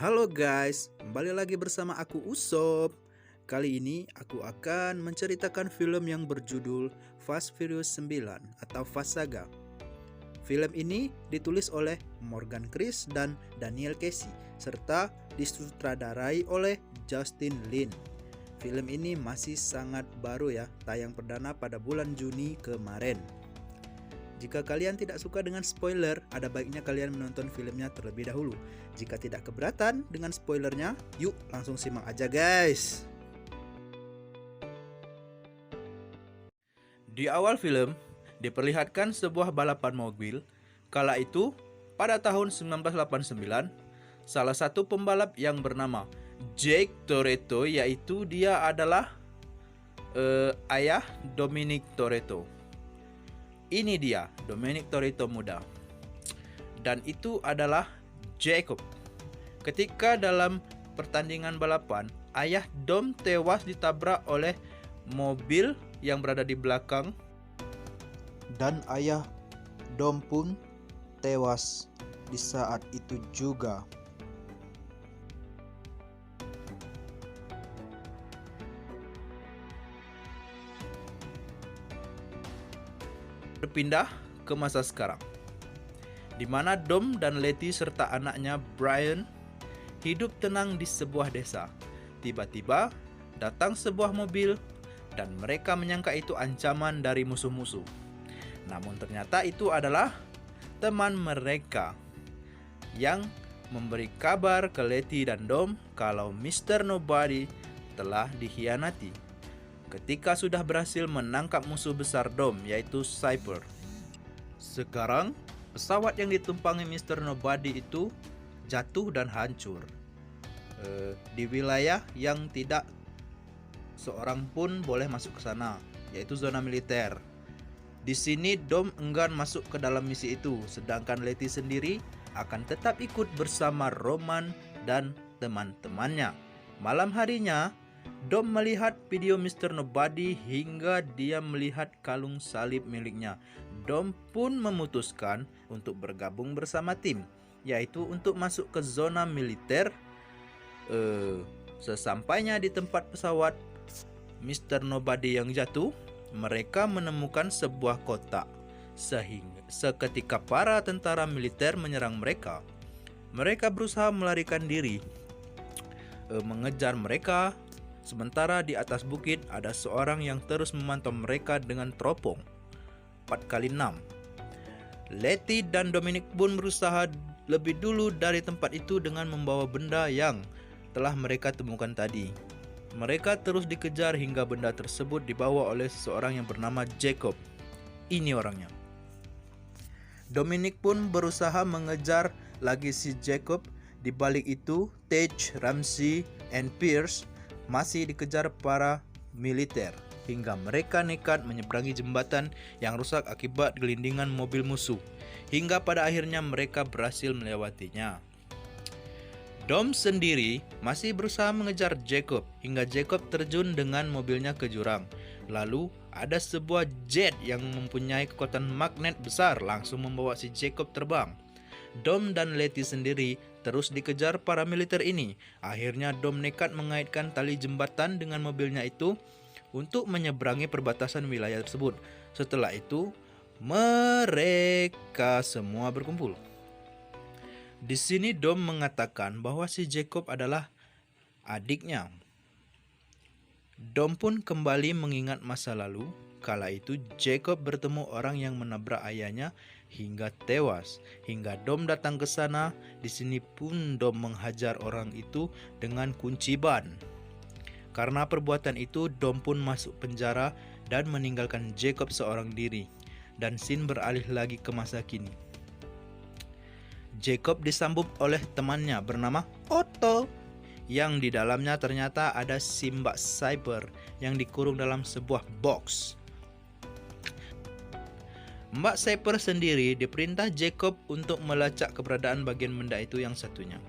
Halo guys, kembali lagi bersama aku Usop. Kali ini aku akan menceritakan film yang berjudul Fast Furious 9 atau Fast Saga. Film ini ditulis oleh Morgan Chris dan Daniel Casey serta disutradarai oleh Justin Lin. Film ini masih sangat baru ya, tayang perdana pada bulan Juni kemarin. Jika kalian tidak suka dengan spoiler, ada baiknya kalian menonton filmnya terlebih dahulu. Jika tidak keberatan dengan spoilernya, yuk langsung simak aja guys. Di awal film, diperlihatkan sebuah balapan mobil. Kala itu, pada tahun 1989, salah satu pembalap yang bernama Jake Toretto, yaitu dia adalah ayah Dominic Toretto. Ini dia, Dominic Toretto muda. Dan itu adalah Jacob. Ketika dalam pertandingan balapan, ayah Dom tewas ditabrak oleh mobil yang berada di belakang. Dan ayah Dom pun tewas di saat itu juga. Berpindah ke masa sekarang, di mana Dom dan Letty serta anaknya Brian hidup tenang di sebuah desa. Tiba-tiba datang sebuah mobil dan mereka menyangka itu ancaman dari musuh-musuh. Namun ternyata itu adalah teman mereka yang memberi kabar ke Letty dan Dom kalau Mr. Nobody telah dikhianati ketika sudah berhasil menangkap musuh besar Dom, yaitu Cyber. Sekarang, pesawat yang ditumpangi Mr. Nobody itu jatuh dan hancur di wilayah yang tidak seorang pun boleh masuk ke sana, yaitu zona militer. Di sini Dom enggan masuk ke dalam misi itu, sedangkan Letty sendiri akan tetap ikut bersama Roman dan teman-temannya. Malam harinya, Dom melihat video Mr. Nobody hingga dia melihat kalung salib miliknya. Dom pun memutuskan untuk bergabung bersama tim, yaitu untuk masuk ke zona militer. Sesampainya di tempat pesawat Mr. Nobody yang jatuh, mereka menemukan sebuah kotak. Sehingga seketika para tentara militer menyerang mereka. Mereka berusaha melarikan diri, mengejar mereka. Sementara di atas bukit ada seorang yang terus memantau mereka dengan teropong 4x6. Letty dan Dominic pun berusaha lebih dulu dari tempat itu dengan membawa benda yang telah mereka temukan tadi. Mereka terus dikejar hingga benda tersebut dibawa oleh seseorang yang bernama Jacob. Ini orangnya. Dominic pun berusaha mengejar lagi si Jacob. Di balik itu, Tej, Ramsey, and Pierce masih dikejar para militer hingga mereka nekat menyeberangi jembatan yang rusak akibat gelindingan mobil musuh, hingga pada akhirnya mereka berhasil melewatinya. Dom sendiri masih berusaha mengejar Jacob hingga Jacob terjun dengan mobilnya ke jurang. Lalu ada sebuah jet yang mempunyai kekuatan magnet besar langsung membawa si Jacob terbang. Dom dan Letty sendiri terus dikejar para militer ini. Akhirnya Dom nekat mengaitkan tali jembatan dengan mobilnya itu untuk menyeberangi perbatasan wilayah tersebut. Setelah itu, mereka semua berkumpul. Di sini Dom mengatakan bahwa si Jacob adalah adiknya. Dom pun kembali mengingat masa lalu. Kala itu Jacob bertemu orang yang menabrak ayahnya hingga tewas. Hingga Dom datang ke sana. Di sini pun Dom menghajar orang itu dengan kunci ban. Karena perbuatan itu, Dom pun masuk penjara dan meninggalkan Jacob seorang diri. Dan scene beralih lagi ke masa kini. Jacob disambut oleh temannya bernama Otto, yang di dalamnya ternyata ada si Mbak Cyber yang dikurung dalam sebuah box. Mbak Cyber sendiri diperintah Jacob untuk melacak keberadaan bagian benda itu yang satunya.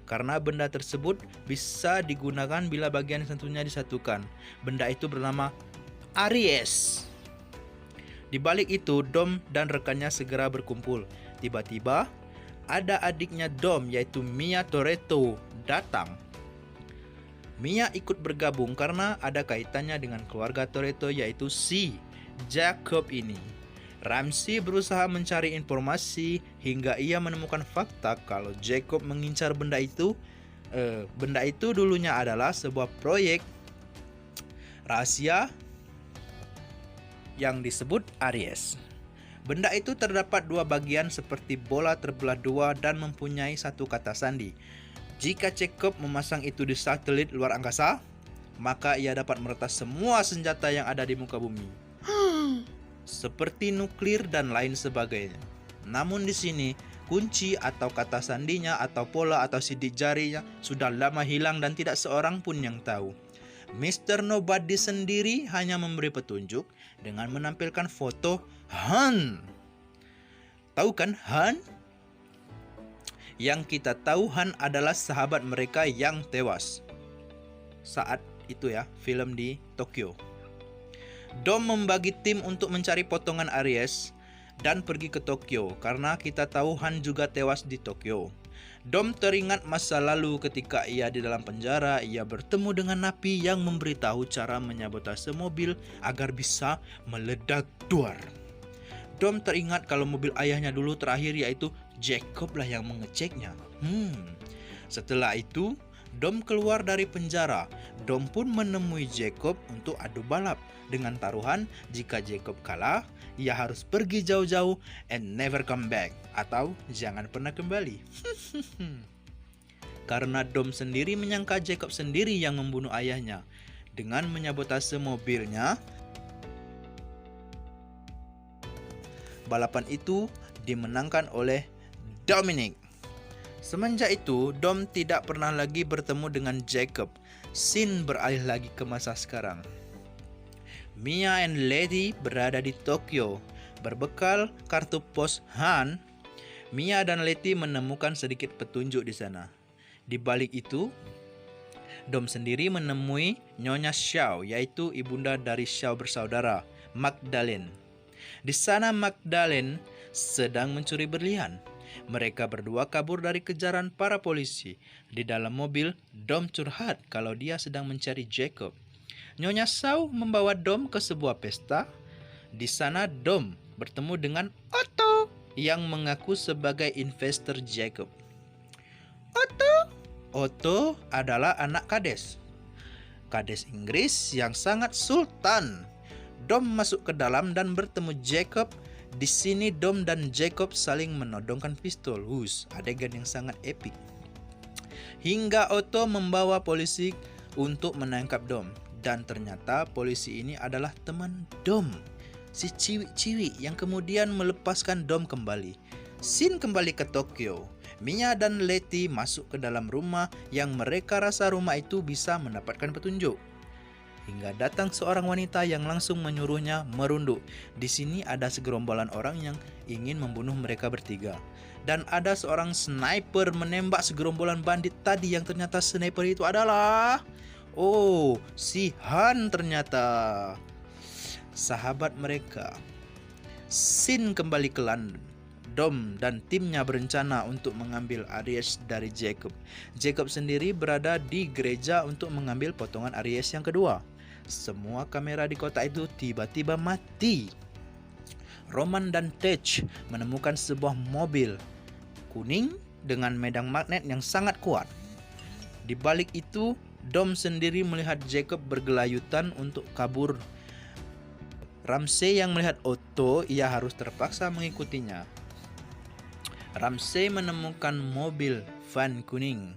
Karena benda tersebut bisa digunakan bila bagian satunya disatukan. Benda itu bernama Aries. Di balik itu, Dom dan rekannya segera berkumpul. Tiba-tiba, ada adiknya Dom yaitu Mia Toretto datang. Mia ikut bergabung karena ada kaitannya dengan keluarga Toretto yaitu si Jacob ini. Ramsey berusaha mencari informasi hingga ia menemukan fakta kalau Jacob mengincar benda itu. Benda itu dulunya adalah sebuah proyek rahasia yang disebut Aries. Benda itu terdapat dua bagian seperti bola terbelah dua dan mempunyai satu kata sandi. Jika Jacob memasang itu di satelit luar angkasa, maka ia dapat meretas semua senjata yang ada di muka bumi, seperti nuklir dan lain sebagainya. Namun di sini, kunci atau kata sandinya atau pola atau sidik jarinya sudah lama hilang dan tidak seorang pun yang tahu. Mr. Nobody sendiri hanya memberi petunjuk dengan menampilkan foto Han. Tahu kan Han? Yang kita tahu Han adalah sahabat mereka yang tewas saat itu ya, film di Tokyo. Dom membagi tim untuk mencari potongan Aries dan pergi ke Tokyo karena kita tahu Han juga tewas di Tokyo. Dom teringat masa lalu ketika ia di dalam penjara, ia bertemu dengan napi yang memberitahu cara menyabotase mobil agar bisa meledak duar. Dom teringat kalau mobil ayahnya dulu terakhir yaitu Jacob lah yang mengeceknya. Setelah itu, Dom keluar dari penjara. Dom pun menemui Jacob untuk adu balap dengan taruhan jika Jacob kalah, ia harus pergi jauh-jauh and never come back atau jangan pernah kembali. Karena Dom sendiri menyangka Jacob sendiri yang membunuh ayahnya dengan menyabotase mobilnya. Balapan itu dimenangkan oleh Dominic. Semenjak itu, Dom tidak pernah lagi bertemu dengan Jacob. Scene beralih lagi ke masa sekarang. Mia and Letty berada di Tokyo. Berbekal kartu pos Han, Mia dan Letty menemukan sedikit petunjuk di sana. Di balik itu, Dom sendiri menemui Nyonya Xiao, yaitu ibunda dari Xiao bersaudara, Magdalene. Di sana Magdalene sedang mencuri berlian. Mereka berdua kabur dari kejaran para polisi. Di dalam mobil, Dom curhat kalau dia sedang mencari Jacob. Nyonya Xiao membawa Dom ke sebuah pesta. Di sana Dom bertemu dengan Otto yang mengaku sebagai investor Jacob. Otto adalah anak kades Inggris yang sangat sultan. Dom masuk ke dalam dan bertemu Jacob. Di sini Dom dan Jacob saling menodongkan pistol. Adegan yang sangat epik. Hingga Otto membawa polisi untuk menangkap Dom. Dan ternyata polisi ini adalah teman Dom, si ciwi-ciwi yang kemudian melepaskan Dom kembali. Scene kembali ke Tokyo. Mia dan Letty masuk ke dalam rumah yang mereka rasa rumah itu bisa mendapatkan petunjuk. Hingga datang seorang wanita yang langsung menyuruhnya merunduk. Di sini ada segerombolan orang yang ingin membunuh mereka bertiga. Dan ada seorang sniper menembak segerombolan bandit tadi yang ternyata sniper itu adalah si Han ternyata. Sahabat mereka. Scene kembali ke London. Dom dan timnya berencana untuk mengambil Aries dari Jacob. Jacob sendiri berada di gereja untuk mengambil potongan Aries yang kedua. Semua kamera di kota itu tiba-tiba mati. Roman dan Tej menemukan sebuah mobil kuning dengan medan magnet yang sangat kuat. Di balik itu, Dom sendiri melihat Jacob bergelayutan untuk kabur. Ramsey yang melihat Otto, ia harus terpaksa mengikutinya. Ramsey menemukan mobil van kuning.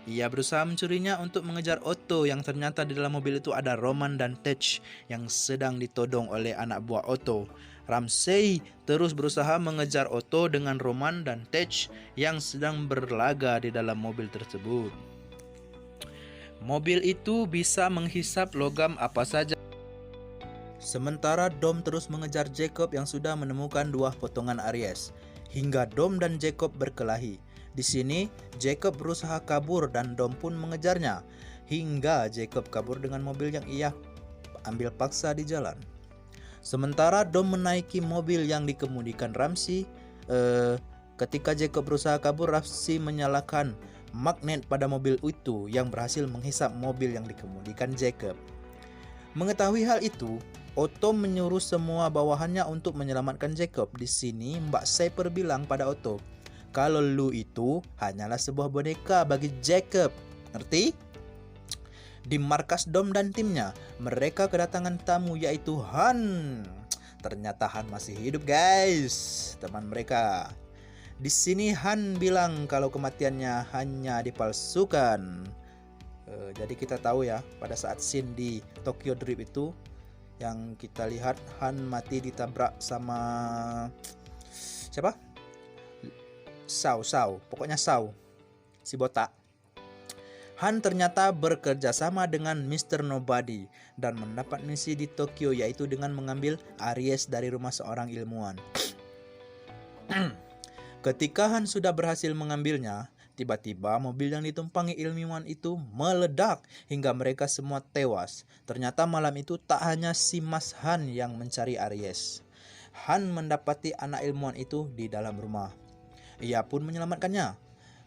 Ia berusaha mencurinya untuk mengejar Otto yang ternyata di dalam mobil itu ada Roman dan Tej yang sedang ditodong oleh anak buah Otto. Ramsey terus berusaha mengejar Otto dengan Roman dan Tej yang sedang berlaga di dalam mobil tersebut. Mobil itu bisa menghisap logam apa saja. Sementara Dom terus mengejar Jacob yang sudah menemukan dua potongan Aries. Hingga Dom dan Jacob berkelahi. Di sini Jacob berusaha kabur dan Dom pun mengejarnya. Hingga Jacob kabur dengan mobil yang ia ambil paksa di jalan. Sementara Dom menaiki mobil yang dikemudikan Ramsey Ketika Jacob berusaha kabur, Rafsi menyalakan magnet pada mobil itu yang berhasil menghisap mobil yang dikemudikan Jacob. Mengetahui hal itu, Otto menyuruh semua bawahannya untuk menyelamatkan Jacob. Di sini Mbak Saper bilang pada Otto, kalau lu itu hanyalah sebuah boneka bagi Jacob. Ngerti? Di markas Dom dan timnya, mereka kedatangan tamu yaitu Han. Ternyata Han masih hidup, guys, teman mereka. Di sini Han bilang kalau kematiannya hanya dipalsukan. Jadi kita tahu ya, pada saat scene di Tokyo Drift itu yang kita lihat Han mati ditabrak sama siapa? Sao, pokoknya Sao, si botak. Han ternyata bekerja sama dengan Mr. Nobody dan mendapat misi di Tokyo, yaitu dengan mengambil Aries dari rumah seorang ilmuwan. Ketika Han sudah berhasil mengambilnya, tiba-tiba mobil yang ditumpangi ilmuwan itu meledak hingga mereka semua tewas. Ternyata malam itu tak hanya si Mas Han yang mencari Aries. Han mendapati anak ilmuwan itu di dalam rumah. Ia pun menyelamatkannya.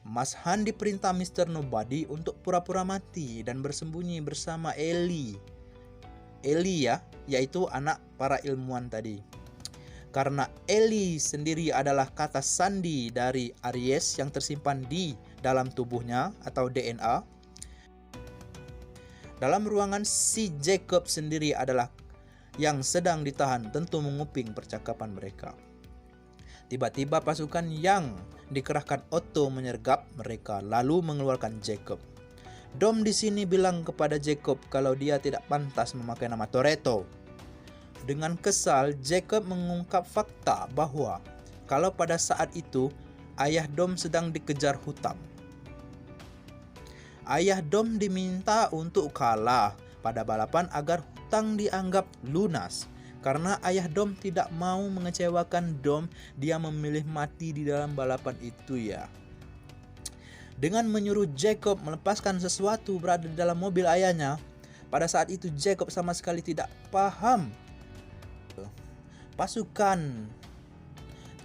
Mas Han diperintah Mr. Nobody untuk pura-pura mati dan bersembunyi bersama Ellie. Ellie ya, yaitu anak para ilmuwan tadi. Karena Ellie sendiri adalah kata sandi dari Aries yang tersimpan di dalam tubuhnya atau DNA. Dalam ruangan si Jacob sendiri adalah yang sedang ditahan, tentu menguping percakapan mereka. Tiba-tiba pasukan yang dikerahkan Otto menyergap mereka lalu mengeluarkan Jacob. Dom di sini bilang kepada Jacob kalau dia tidak pantas memakai nama Toretto. Dengan kesal, Jacob mengungkap fakta bahwa kalau pada saat itu ayah Dom sedang dikejar hutang. Ayah Dom diminta untuk kalah pada balapan agar hutang dianggap lunas. Karena ayah Dom tidak mau mengecewakan Dom, dia memilih mati di dalam balapan itu ya. Dengan menyuruh Jacob melepaskan sesuatu berada di dalam mobil ayahnya, pada saat itu Jacob sama sekali tidak paham. Pasukan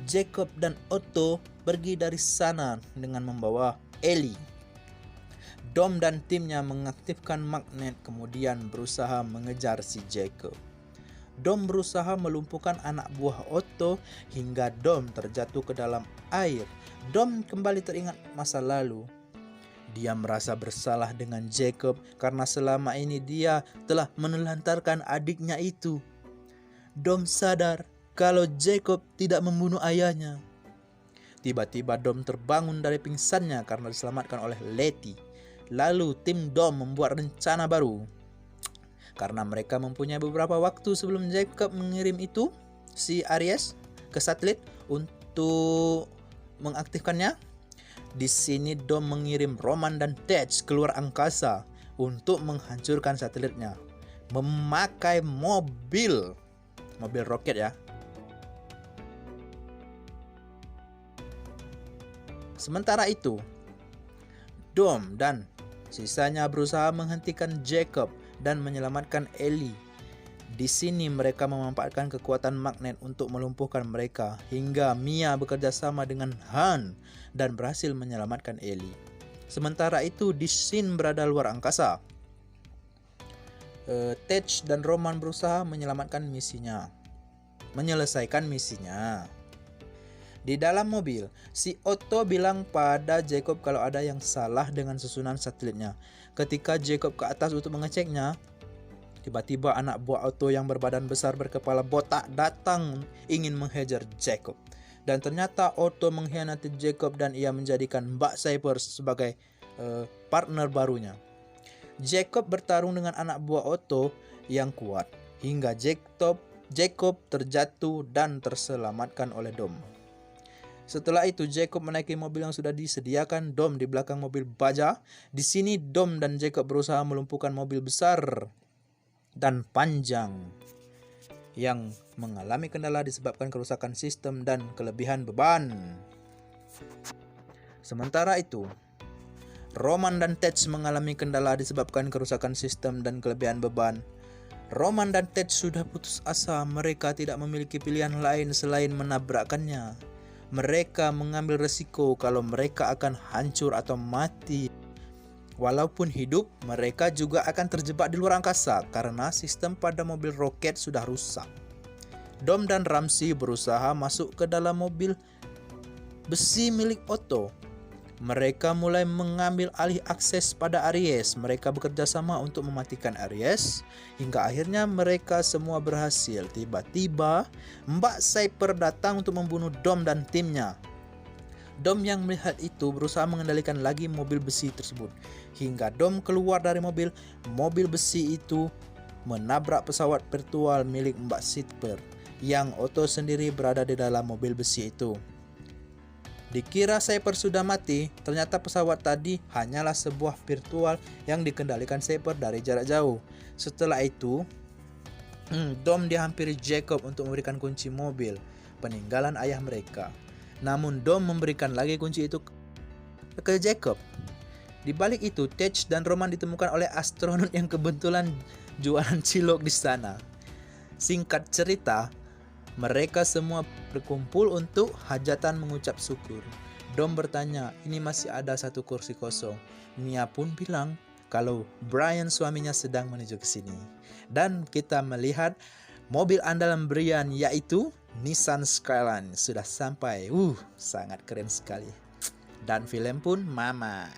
Jacob dan Otto pergi dari sana dengan membawa Ellie. Dom dan timnya mengaktifkan magnet kemudian berusaha mengejar si Jacob. Dom berusaha melumpuhkan anak buah Otto hingga Dom terjatuh ke dalam air. Dom kembali teringat masa lalu. Dia merasa bersalah dengan Jacob karena selama ini dia telah menelantarkan adiknya itu. Dom sadar kalau Jacob tidak membunuh ayahnya. Tiba-tiba Dom terbangun dari pingsannya karena diselamatkan oleh Letty. Lalu tim Dom membuat rencana baru. Karena mereka mempunyai beberapa waktu sebelum Jacob mengirim itu, si Aries, ke satelit untuk mengaktifkannya. Di sini Dom mengirim Roman dan Tej keluar angkasa untuk menghancurkan satelitnya. Memakai mobil roket ya. Sementara itu, Dom dan sisanya berusaha menghentikan Jacob dan menyelamatkan Ellie. Di sini mereka memanfaatkan kekuatan magnet untuk melumpuhkan mereka hingga Mia bekerja sama dengan Han dan berhasil menyelamatkan Ellie. Sementara itu di scene berada luar angkasa. Tej dan Roman berusaha menyelamatkan misinya. Menyelesaikan misinya. Di dalam mobil, si Otto bilang pada Jacob kalau ada yang salah dengan susunan satelitnya. Ketika Jacob ke atas untuk mengeceknya, tiba-tiba anak buah Otto yang berbadan besar berkepala botak datang ingin menghajar Jacob. Dan ternyata Otto mengkhianati Jacob dan ia menjadikan Mbak Cypher sebagai partner barunya. Jacob bertarung dengan anak buah Otto yang kuat hingga Jacob terjatuh dan terselamatkan oleh Dom. Setelah itu Jacob menaiki mobil yang sudah disediakan Dom di belakang mobil baja. Di sini Dom dan Jacob berusaha melumpuhkan mobil besar dan panjang yang mengalami kendala disebabkan kerusakan sistem dan kelebihan beban. Sementara itu, Roman dan Tej mengalami kendala disebabkan kerusakan sistem dan kelebihan beban. Roman dan Tej sudah putus asa, mereka tidak memiliki pilihan lain selain menabrakkannya. Mereka mengambil resiko kalau mereka akan hancur atau mati. Walaupun hidup, mereka juga akan terjebak di luar angkasa karena sistem pada mobil roket sudah rusak. Dom dan Ramsey berusaha masuk ke dalam mobil besi milik Otto. Mereka mulai mengambil alih akses pada Aries. Mereka bekerja sama untuk mematikan Aries hingga akhirnya mereka semua berhasil. Tiba-tiba Mbak Cypher datang untuk membunuh Dom dan timnya. Dom yang melihat itu berusaha mengendalikan lagi mobil besi tersebut. Hingga Dom keluar dari mobil besi itu menabrak pesawat virtual milik Mbak Cypher yang Otto sendiri berada di dalam mobil besi itu. Dikira Cypher sudah mati, ternyata pesawat tadi hanyalah sebuah virtual yang dikendalikan Cypher dari jarak jauh. Setelah itu, Dom dihampiri Jacob untuk memberikan kunci mobil peninggalan ayah mereka. Namun Dom memberikan lagi kunci itu ke Jacob. Di balik itu, Tej dan Roman ditemukan oleh astronot yang kebetulan jualan cilok di sana. Singkat cerita, mereka semua berkumpul untuk hajatan mengucap syukur. Dom bertanya, ini masih ada satu kursi kosong. Mia pun bilang kalau Brian suaminya sedang menuju ke sini. Dan kita melihat mobil andalan Brian yaitu Nissan Skyline sudah sampai. Sangat keren sekali. Dan film pun mamat.